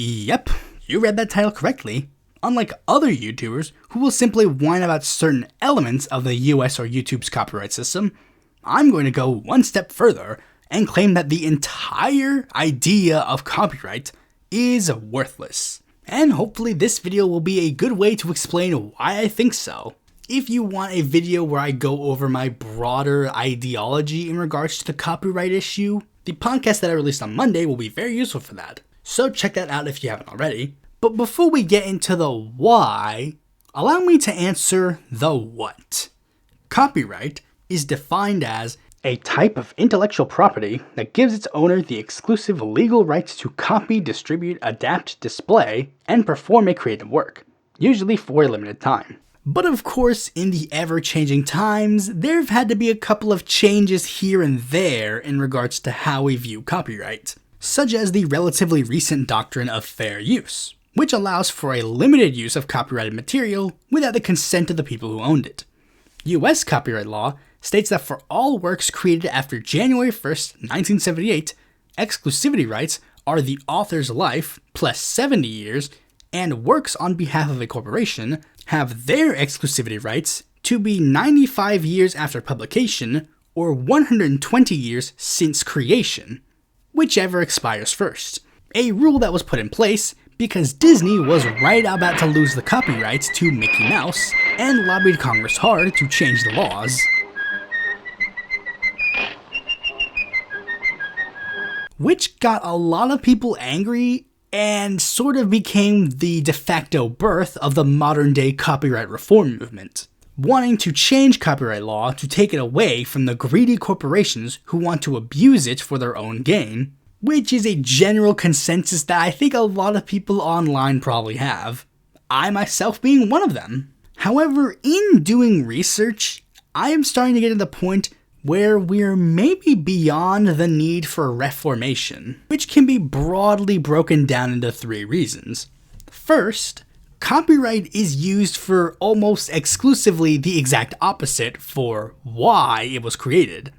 Yep, you read that title correctly. Unlike other YouTubers who will simply whine about certain elements of the US or YouTube's copyright system, I'm going to go one step further and claim that the entire idea of copyright is worthless. And hopefully this video will be a good way to explain why I think so. If you want a video where I go over my broader ideology in regards to the copyright issue, the podcast that I released on Monday will be very useful for that. So check that out if you haven't already. But before we get into the why, allow me to answer the what. Copyright is defined as a type of intellectual property that gives its owner the exclusive legal rights to copy, distribute, adapt, display, and perform a creative work, usually for a limited time. But of course, in the ever-changing times, there have had to be a couple of changes here and there in regards to how we view copyright, such as the relatively recent doctrine of fair use, which allows for a limited use of copyrighted material without the consent of the people who owned it. US copyright law states that for all works created after January 1st, 1978, exclusivity rights are the author's life plus 70 years, and works on behalf of a corporation have their exclusivity rights to be 95 years after publication or 120 years since creation, whichever expires first. A rule that was put in place because Disney was right about to lose the copyrights to Mickey Mouse and lobbied Congress hard to change the laws. Which got a lot of people angry and sort of became the de facto birth of the modern day copyright reform movement, wanting to change copyright law to take it away from the greedy corporations who want to abuse it for their own gain, which is a general consensus that I think a lot of people online probably have, I myself being one of them. However, in doing research, I am starting to get to the point where we're maybe beyond the need for reformation, which can be broadly broken down into 3 reasons. First, copyright is used for almost exclusively the exact opposite for why it was created.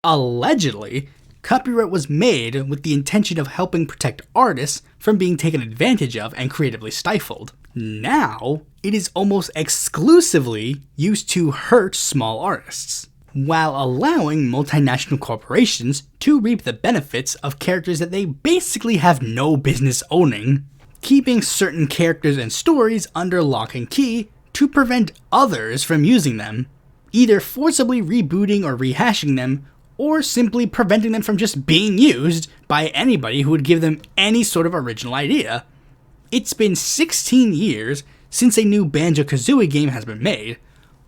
Allegedly, copyright was made with the intention of helping protect artists from being taken advantage of and creatively stifled. Now, it is almost exclusively used to hurt small artists, while allowing multinational corporations to reap the benefits of characters that they basically have no business owning, keeping certain characters and stories under lock and key to prevent others from using them, either forcibly rebooting or rehashing them, or simply preventing them from just being used by anybody who would give them any sort of original idea. It's been 16 years since a new Banjo-Kazooie game has been made.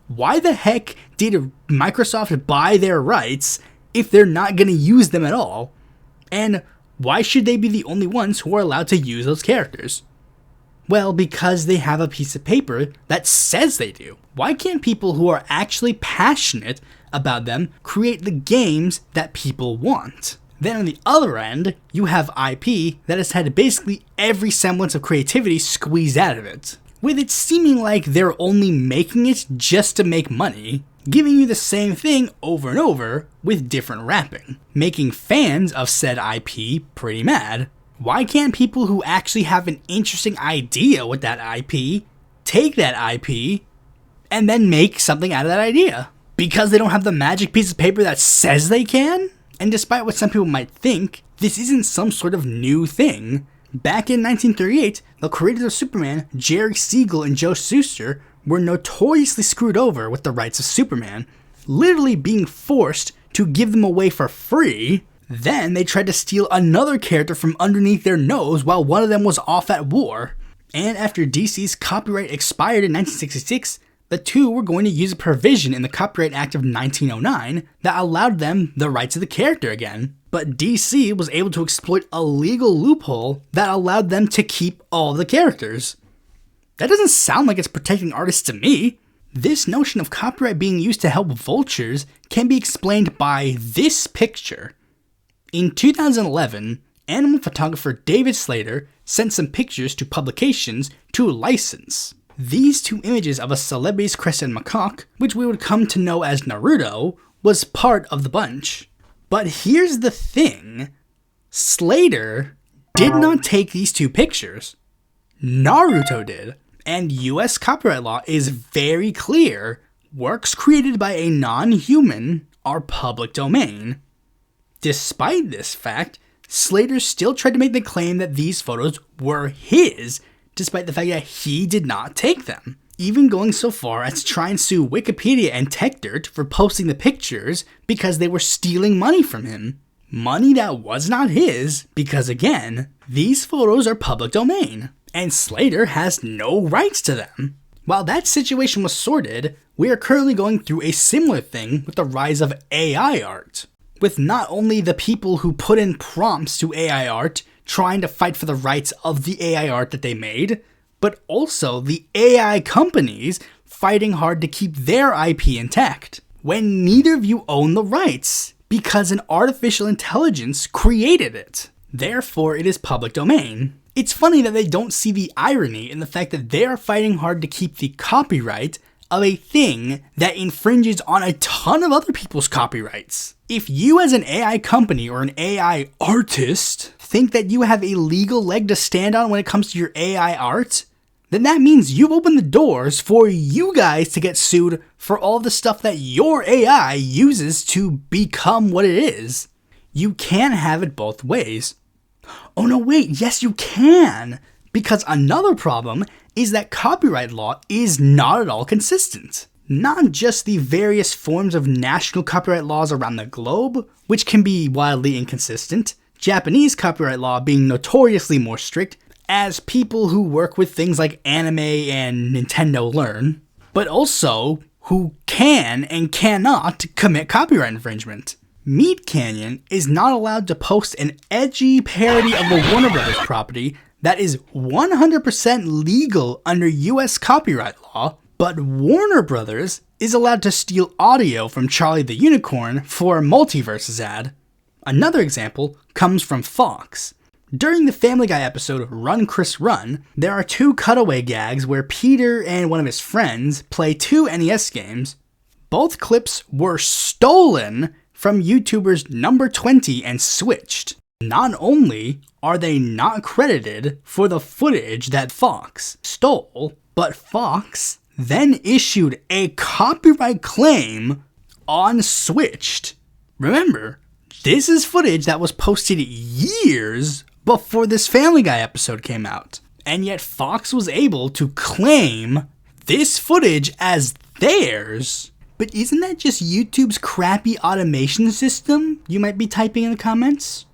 Why the heck did Microsoft buy their rights if they're not going to use them at all? And why should they be the only ones who are allowed to use those characters? Well, because they have a piece of paper that says they do. Why can't people who are actually passionate about them create the games that people want? Then on the other end, you have IP that has had basically every semblance of creativity squeezed out of it, with it seeming like they're only making it just to make money, giving you the same thing over and over with different wrapping, making fans of said IP pretty mad. Why can't people who actually have an interesting idea with that IP take that IP and then make something out of that idea? Because they don't have the magic piece of paper that says they can? And despite what some people might think, this isn't some sort of new thing. Back in 1938, the creators of Superman, Jerry Siegel and Joe Shuster, were notoriously screwed over with the rights of Superman, literally being forced to give them away for free. Then they tried to steal another character from underneath their nose while one of them was off at war. And after DC's copyright expired in 1966, the two were going to use a provision in the Copyright Act of 1909 that allowed them the rights of the character again. But DC was able to exploit a legal loophole that allowed them to keep all the characters. That doesn't sound like it's protecting artists to me. This notion of copyright being used to help vultures can be explained by this picture. In 2011, animal photographer David Slater sent some pictures to publications to license. These 2 images of a celebrity's crested macaque, which we would come to know as Naruto, was part of the bunch. But here's the thing. Slater did not take these two pictures. Naruto did. And US copyright law is very clear. Works created by a non-human are public domain. Despite this fact, Slater still tried to make the claim that these photos were his, despite the fact that he did not take them. Even going so far as to try and sue Wikipedia and TechDirt for posting the pictures because they were stealing money from him. Money that was not his, because again, these photos are public domain, and Slater has no rights to them. While that situation was sorted, we are currently going through a similar thing with the rise of AI art, with not only the people who put in prompts to AI art trying to fight for the rights of the AI art that they made, but also the AI companies fighting hard to keep their IP intact, when neither of you own the rights, because an artificial intelligence created it. Therefore, it is public domain. It's funny that they don't see the irony in the fact that they are fighting hard to keep the copyright of a thing that infringes on a ton of other people's copyrights. If you as an AI company or an AI artist think that you have a legal leg to stand on when it comes to your AI art, then that means you've opened the doors for you guys to get sued for all the stuff that your AI uses to become what it is. You can't have it both ways. Oh no, wait, yes you can! Because another problem is that copyright law is not at all consistent. Not just the various forms of national copyright laws around the globe, which can be wildly inconsistent, Japanese copyright law being notoriously more strict, as people who work with things like anime and Nintendo learn, but also who can and cannot commit copyright infringement. Meat Canyon is not allowed to post an edgy parody of the Warner Brothers property that is 100% legal under US copyright law, but Warner Brothers is allowed to steal audio from Charlie the Unicorn for a Multiverses ad. Another example comes from Fox. During the Family Guy episode Run Chris Run, there are two cutaway gags where Peter and one of his friends play two NES games. Both clips were stolen from YouTubers Number 20 and Switched. Not only are they not credited for the footage that Fox stole, but Fox then issued a copyright claim on Switched. Remember, this is footage that was posted years before this Family Guy episode came out, and yet Fox was able to claim this footage as theirs. But isn't that just YouTube's crappy automation system, you might be typing in the comments?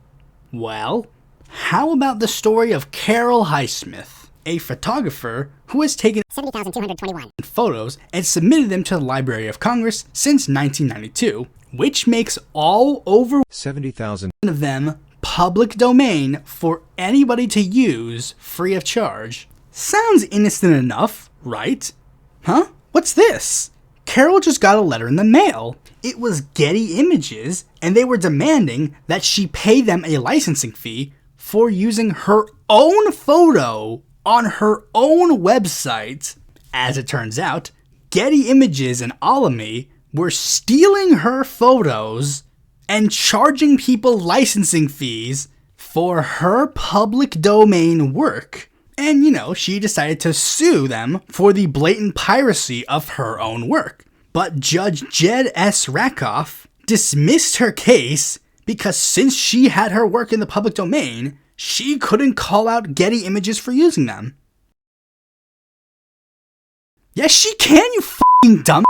Well, how about the story of Carol Highsmith, a photographer who has taken 70,221 photos and submitted them to the Library of Congress since 1992, which makes all over 70,000 of them public domain for anybody to use free of charge. Sounds innocent enough, right? Huh? What's this? Carol just got a letter in the mail. It was Getty Images, and they were demanding that she pay them a licensing fee for using her own photo on her own website. As it turns out, Getty Images and Alamy were stealing her photos and charging people licensing fees for her public domain work. And, she decided to sue them for the blatant piracy of her own work. But Judge Jed S. Rakoff dismissed her case because since she had her work in the public domain, she couldn't call out Getty Images for using them. Yes, she can, you f***ing dumb.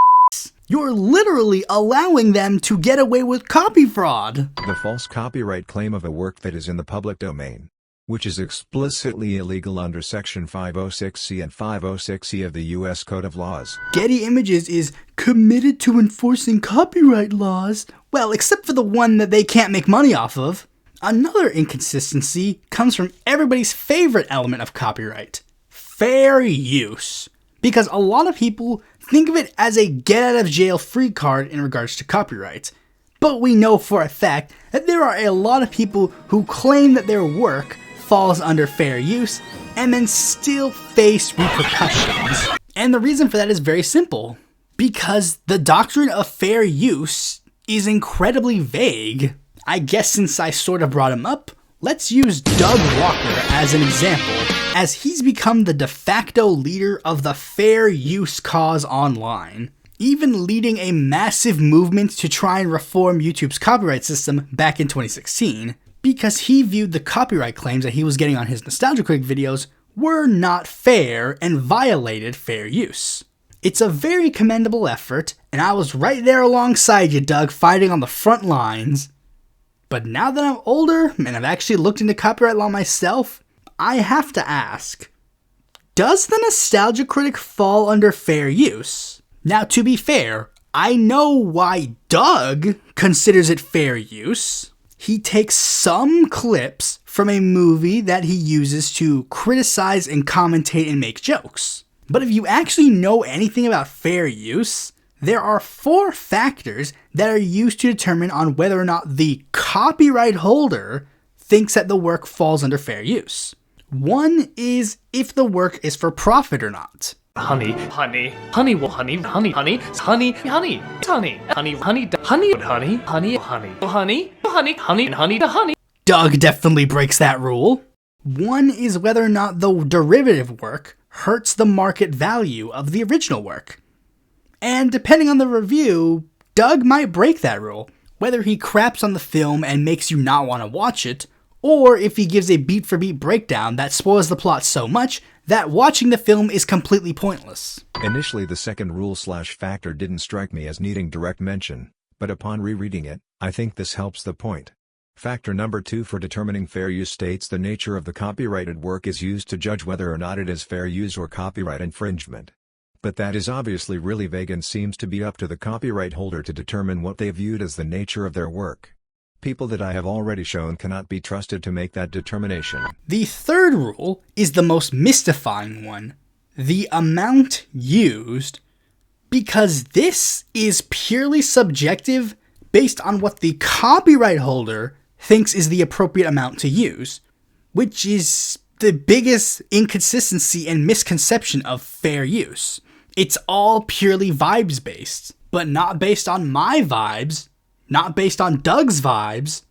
You're literally allowing them to get away with copy fraud. The false copyright claim of a work that is in the public domain, which is explicitly illegal under Section 506C and 506E of the U.S. Code of Laws. Getty Images is committed to enforcing copyright laws. Well, except for the one that they can't make money off of. Another inconsistency comes from everybody's favorite element of copyright: fair use. Because a lot of people think of it as a get-out-of-jail-free card in regards to copyright. But we know for a fact that there are a lot of people who claim that their work falls under fair use and then still face repercussions. And the reason for that is very simple. Because the doctrine of fair use is incredibly vague. I guess since I sort of brought him up, Let's use Doug Walker as an example, as he's become the de facto leader of the fair use cause online, even leading a massive movement to try and reform YouTube's copyright system back in 2016, because he viewed the copyright claims that he was getting on his Nostalgia Critic videos were not fair and violated fair use. It's a very commendable effort, and I was right there alongside you, Doug, fighting on the front lines. But now that I'm older, and I've actually looked into copyright law myself, I have to ask, does the Nostalgia Critic fall under fair use? Now, to be fair, I know why Doug considers it fair use. He takes some clips from a movie that he uses to criticize and commentate and make jokes. But if you actually know anything about fair use, there are 4 factors that are used to determine on whether or not the copyright holder thinks that the work falls under fair use. One is if the work is for profit or not. Honey, honey, honey, honey, honey, honey, honey, honey, honey, honey, honey, honey, honey, honey, honey, honey, honey, honey, honey, honey. Doug definitely breaks that rule. One is whether or not the derivative work hurts the market value of the original work. And depending on the review, Doug might break that rule, whether he craps on the film and makes you not want to watch it, or if he gives a beat-for-beat breakdown that spoils the plot so much that watching the film is completely pointless. Initially, the second rule/factor didn't strike me as needing direct mention, but upon rereading it, I think this helps the point. Factor number 2 for determining fair use states the nature of the copyrighted work is used to judge whether or not it is fair use or copyright infringement. But that is obviously really vague and seems to be up to the copyright holder to determine what they viewed as the nature of their work. People that I have already shown cannot be trusted to make that determination. The third rule is the most mystifying one, the amount used, because this is purely subjective based on what the copyright holder thinks is the appropriate amount to use, which is the biggest inconsistency and misconception of fair use. It's all purely vibes based, but not based on my vibes, not based on Doug's vibes,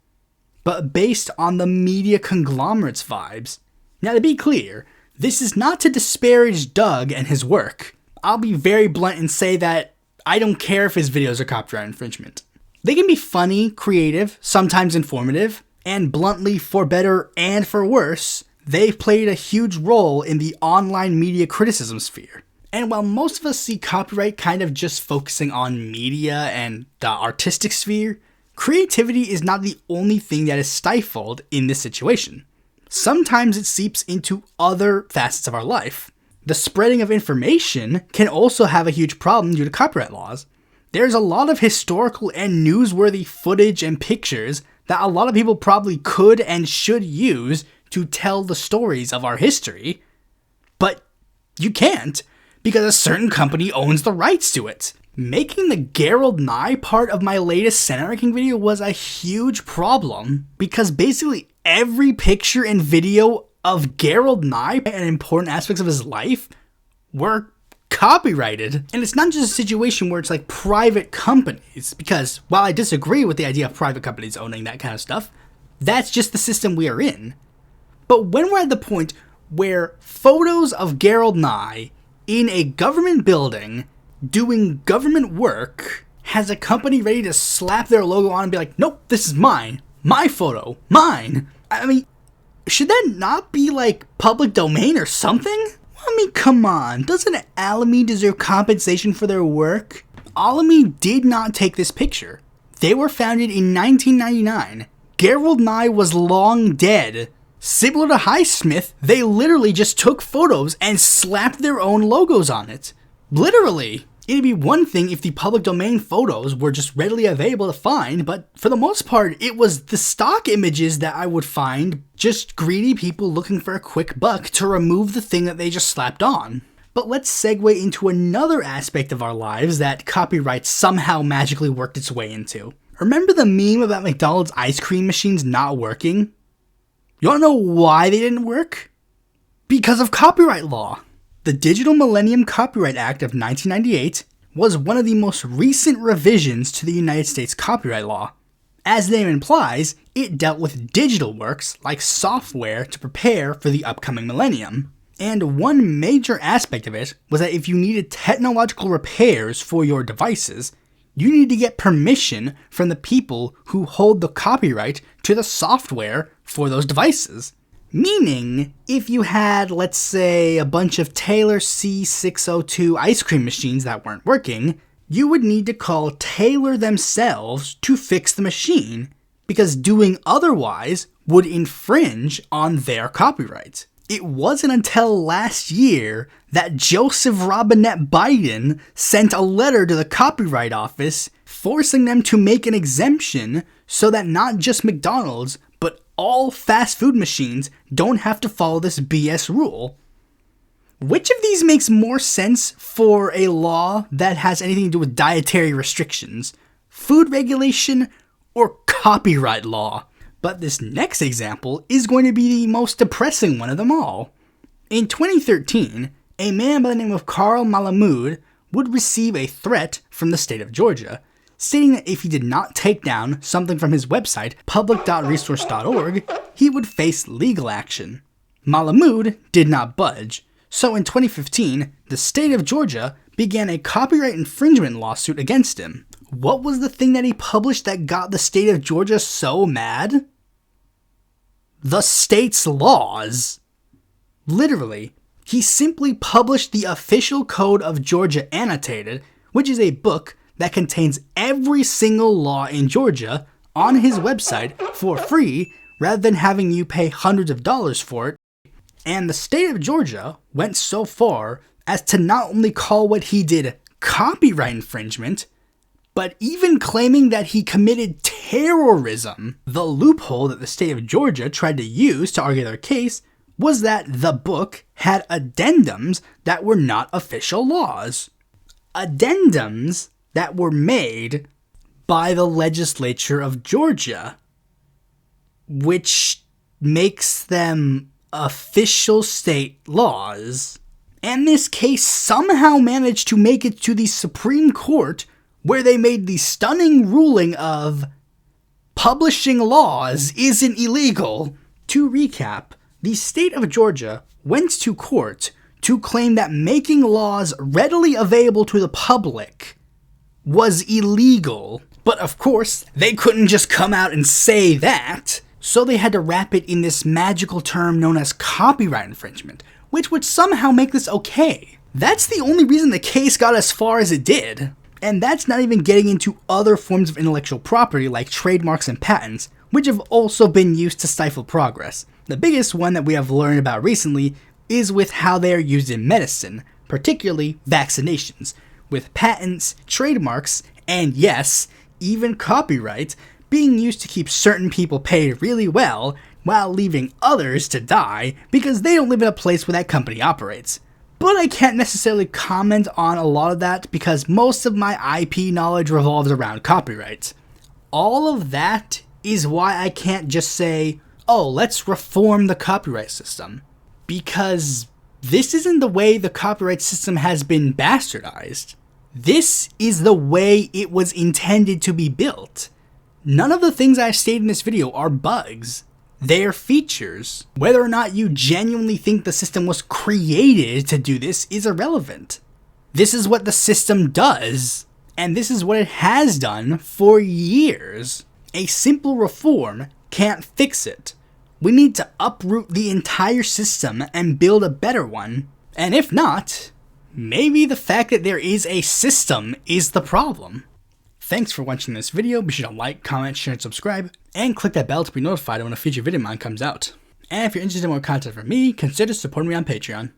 but based on the media conglomerate's vibes. Now, to be clear, this is not to disparage Doug and his work. I'll be very blunt and say that I don't care if his videos are copyright infringement. They can be funny, creative, sometimes informative, and bluntly, for better and for worse, they've played a huge role in the online media criticism sphere. And while most of us see copyright kind of just focusing on media and the artistic sphere, creativity is not the only thing that is stifled in this situation. Sometimes it seeps into other facets of our life. The spreading of information can also have a huge problem due to copyright laws. There's a lot of historical and newsworthy footage and pictures that a lot of people probably could and should use to tell the stories of our history, but you can't, because a certain company owns the rights to it. Making the Gerald Nye part of my latest Senate ranking video was a huge problem, because basically every picture and video of Gerald Nye and important aspects of his life were copyrighted. And it's not just a situation where it's like private companies, because while I disagree with the idea of private companies owning that kind of stuff, that's just the system we are in. But when we're at the point where photos of Gerald Nye in a government building doing government work has a company ready to slap their logo on and be like, nope, this is mine. My photo. Mine. I mean, should that not be like public domain or something? I mean, come on. Doesn't Alamy deserve compensation for their work? Alamy did not take this picture. They were founded in 1999. Gerald Nye was long dead. Similar to Highsmith, they literally just took photos and slapped their own logos on it. Literally. It'd be one thing if the public domain photos were just readily available to find, but for the most part, it was the stock images that I would find, just greedy people looking for a quick buck to remove the thing that they just slapped on. But let's segue into another aspect of our lives that copyright somehow magically worked its way into. Remember the meme about McDonald's ice cream machines not working? You wanna know why they didn't work? Because of copyright law. The Digital Millennium Copyright Act of 1998 was one of the most recent revisions to the United States copyright law. As the name implies, it dealt with digital works like software to prepare for the upcoming millennium. And one major aspect of it was that if you needed technological repairs for your devices, you need to get permission from the people who hold the copyright to the software for those devices. Meaning, if you had, let's say, a bunch of Taylor C602 ice cream machines that weren't working, you would need to call Taylor themselves to fix the machine, because doing otherwise would infringe on their copyright. It wasn't until last year that Joseph Robinette Biden sent a letter to the Copyright Office forcing them to make an exemption so that not just McDonald's, but all fast food machines don't have to follow this BS rule. Which of these makes more sense for a law that has anything to do with dietary restrictions? Food regulation or copyright law? But this next example is going to be the most depressing one of them all. In 2013, a man by the name of Carl Malamud would receive a threat from the state of Georgia, stating that if he did not take down something from his website, public.resource.org, he would face legal action. Malamud did not budge, so in 2015, the state of Georgia began a copyright infringement lawsuit against him. What was the thing that he published that got the state of Georgia so mad? The state's laws. Literally, he simply published the official code of Georgia annotated, which is a book that contains every single law in Georgia on his website for free rather than having you pay hundreds of dollars for it. And the state of Georgia went so far as to not only call what he did copyright infringement, but even claiming that he committed terrorism. The loophole that the state of Georgia tried to use to argue their case was that the book had addendums that were not official laws. Addendums that were made by the legislature of Georgia, which makes them official state laws. And this case somehow managed to make it to the Supreme Court, where they made the stunning ruling of publishing laws isn't illegal. To recap, the state of Georgia went to court to claim that making laws readily available to the public was illegal. But of course, they couldn't just come out and say that, so they had to wrap it in this magical term known as copyright infringement, which would somehow make this okay. That's the only reason the case got as far as it did. And that's not even getting into other forms of intellectual property like trademarks and patents, which have also been used to stifle progress. The biggest one that we have learned about recently is with how they are used in medicine, particularly vaccinations, with patents, trademarks, and yes, even copyright being used to keep certain people paid really well while leaving others to die because they don't live in a place where that company operates. But I can't necessarily comment on a lot of that because most of my IP knowledge revolves around copyright. All of that is why I can't just say, oh, let's reform the copyright system. Because this isn't the way the copyright system has been bastardized. This is the way it was intended to be built. None of the things I've stated in this video are bugs. They're features. Whether or not you genuinely think the system was created to do this is irrelevant. This is what the system does, and this is what it has done for years. A simple reform can't fix it. We need to uproot the entire system and build a better one. And if not, maybe the fact that there is a system is the problem. Thanks for watching this video. Be sure to like, comment, share, and subscribe, and click that bell to be notified when a future video of mine comes out. And if you're interested in more content from me, consider supporting me on Patreon.